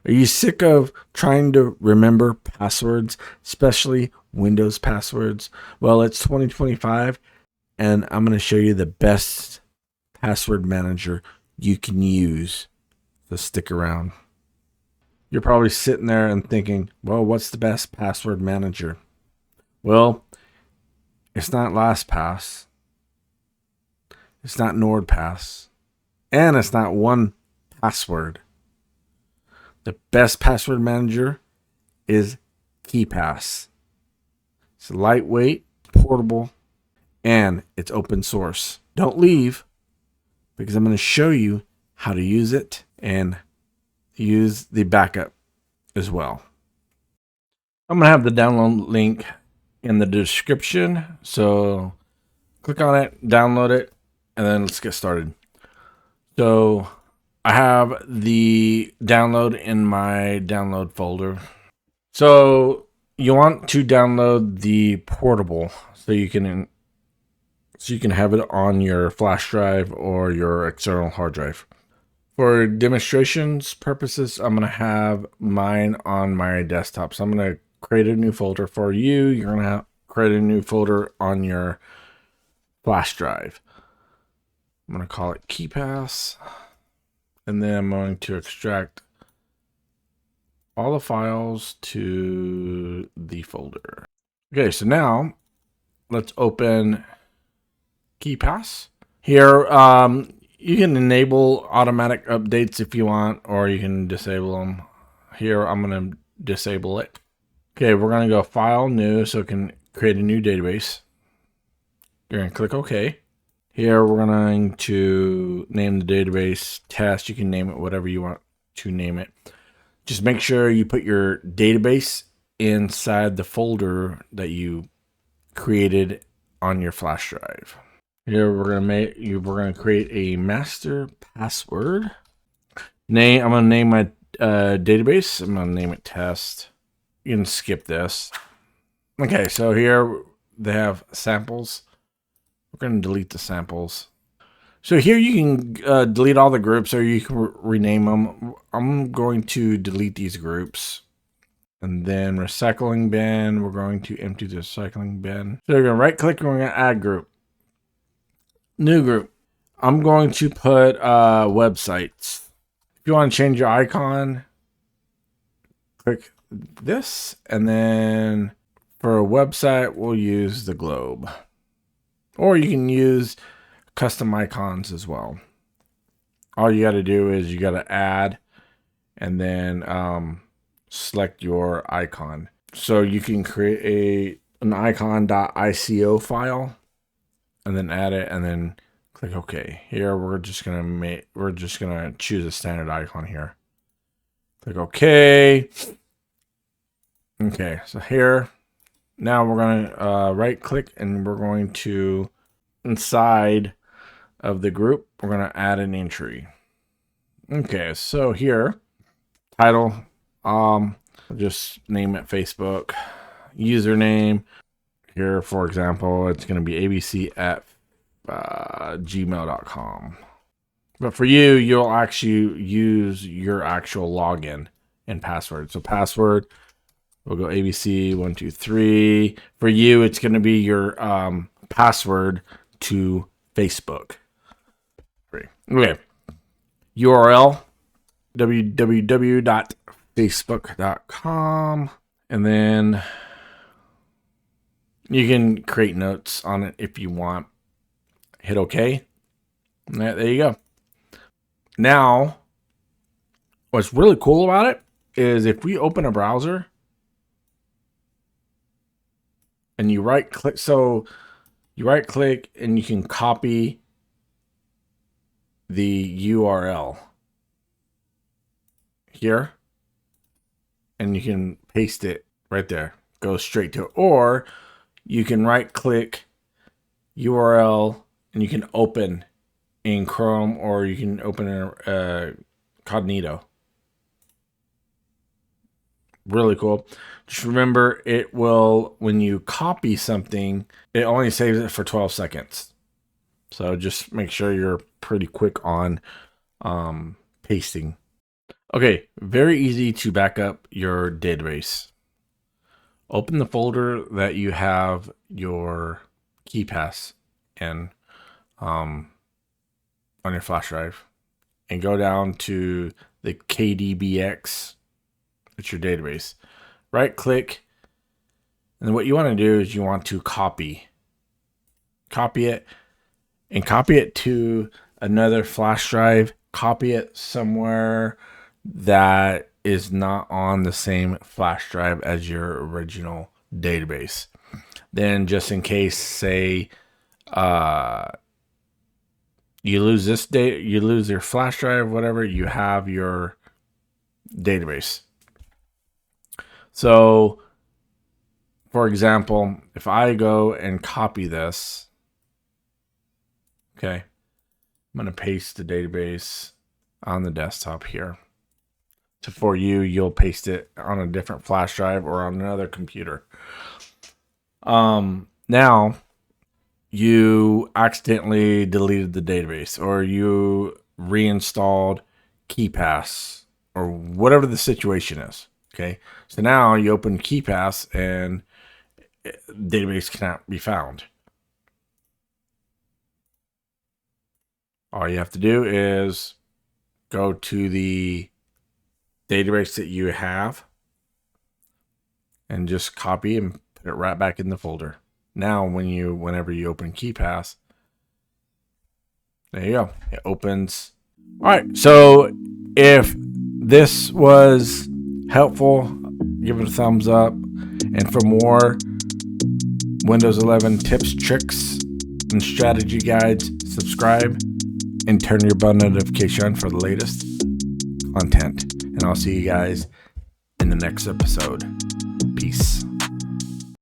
Are you sick of trying to remember passwords, especially Windows passwords? Well, it's 2025, and I'm going to show you the best password manager you can use. So stick around. You're probably sitting there and thinking, well, what's the best password manager? Well, it's not LastPass. It's not NordPass. And it's not 1Password. The best password manager is KeePass. It's lightweight, portable, and it's open source. Don't leave, because I'm going to show you how to use it and use the backup as well. I'm going to have the download link in the description. So click on it, download it, and then let's get started. So I have the download in my download folder. So you want to download the portable so you can have it on your flash drive or your external hard drive. For demonstrations purposes, I'm going to have mine on my desktop. So I'm going to create a new folder for you. You're going to create a new folder on your flash drive. I'm going to call it KeePass. And then I'm going to extract all the files to the folder. Okay, so now let's open KeePass. Here, you can enable automatic updates if you want, or you can disable them. Here, I'm going to disable it. Okay, we're going to go File, New, so it can create a new database. You're going to click OK. Here, we're going to name the database Test. You can name it whatever you want to name it. Just make sure you put your database inside the folder that you created on your flash drive. Here, we're going to create a master password. I'm going to name my database. I'm going to name it Test. You can skip this. Okay, so here they have samples. We're going to delete the samples. So here you can delete all the groups, or you can rename them. I'm going to delete these groups. And then recycling bin, we're going to empty the recycling bin. So you're going to right click and we're going to add group. New group. I'm going to put websites. If you want to change your icon, click this. And then for a website, we'll use the globe. Or you can use custom icons as well. All you got to do is you got to add and then select your icon. So you can create an icon.ico file and then add it and then click OK. Here we're just gonna choose a standard icon here. Click OK. Okay, so here now we're gonna right click and we're going to inside of the group we're gonna add an entry. Okay, so here title, just name it Facebook. Username here, for example, it's going to be abc at gmail.com. But for you, you'll actually use your actual login and password. So password, we'll go abc123. For you, it's going to be your password to Facebook. Okay. URL, www.facebook.com. And then you can create notes on it if you want. Hit OK. There you go. Now, what's really cool about it is if we open a browser and you right click, so you right click and you can copy the URL here and you can paste it right there. Go straight to it. Or you can right click URL and you can open in Chrome, or you can open in Cognito. Really cool. Just remember, it will, when you copy something, it only saves it for 12 seconds. So just make sure you're pretty quick on pasting. Okay, very easy to back up your database. Open the folder that you have your KeePass in on your flash drive, and go down to the KDBX. It's your database. Right click, and then what you want to do is you want to copy it, and copy it to another flash drive. Copy it somewhere that is not on the same flash drive as your original database. Then, just in case, say you lose this data, you lose your flash drive, whatever, you have your database. So, for example, if I go and copy this, okay, I'm going to paste the database on the desktop here. So for you, you'll paste it on a different flash drive or on another computer. Now you accidentally deleted the database, or you reinstalled KeePass, or whatever the situation is. Okay, so now you open KeePass and the database cannot be found. All you have to do is go to the database that you have and just copy and put it right back in the folder. Now, whenever you open KeePass, there you go. It opens. All right. So if this was helpful, give it a thumbs up. And for more Windows 11 tips, tricks, and strategy guides, subscribe and turn your bell notification on for the latest content. And I'll see you guys in the next episode.